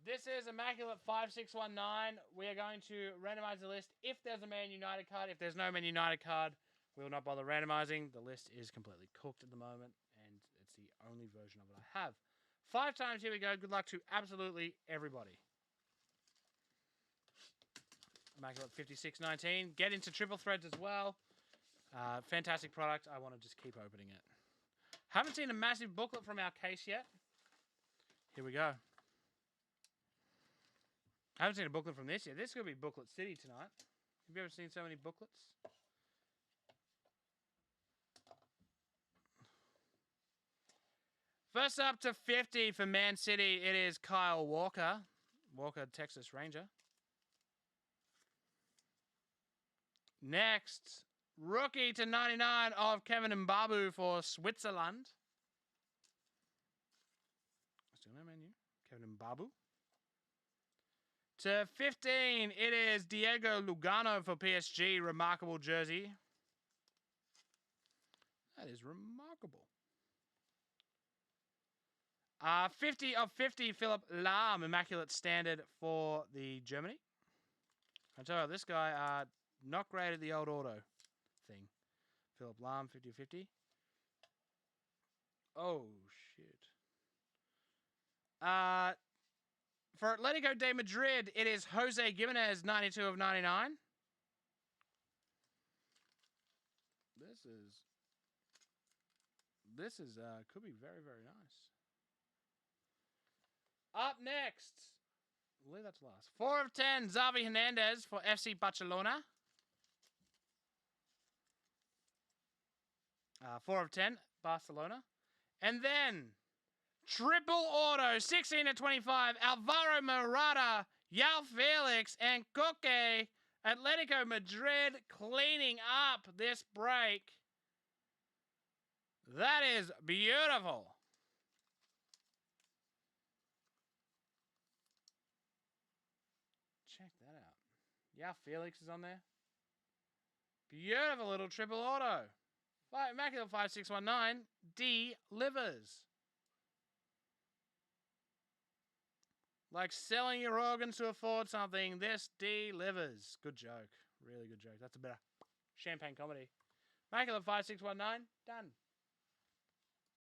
This is Immaculate 5619. We are going to randomize the list if there's a Man United card. If there's no Man United card, we will not bother randomizing. The list is completely cooked at the moment, and it's the only version of it I have. 5 times, here we go. Good luck to absolutely everybody. Immaculate 5619. Get into triple threads as well. Fantastic product. I want to just keep opening it. Haven't seen a massive booklet from our case yet. Here we go. I haven't seen a booklet from this yet. This could be Booklet City tonight. Have you ever seen so many booklets? First up to 50 for Man City, it is Kyle Walker. Walker, Texas Ranger. Next, rookie to 99 of Kevin Mbabu for Switzerland. Still no menu. Kevin Mbabu. To 15, it is Diego Lugano for PSG. Remarkable jersey. That is remarkable. 50 of 50, Philip Lahm. Immaculate standard for the Germany. I tell you, this guy, not great at the old auto thing. Philip Lahm, 50 of 50. Oh, shit. For Atletico de Madrid, it is Jose Gimenez, 92 of 99. This is could be very, very nice. Up next, we'll leave that to last. 4 of 10, Xavi Hernandez for FC Barcelona. 4 of 10, Barcelona. And then, triple auto, 16 of 25, Alvaro Morata, Yao Felix, and Koke. Atletico Madrid cleaning up this break. That is beautiful. Check that out. Yao Felix is on there. Beautiful little triple auto. Immaculate 5619 delivers. Like selling your organs to afford something, this delivers. Good joke. Really good joke. That's a bit of champagne comedy. Immaculate 5619, done.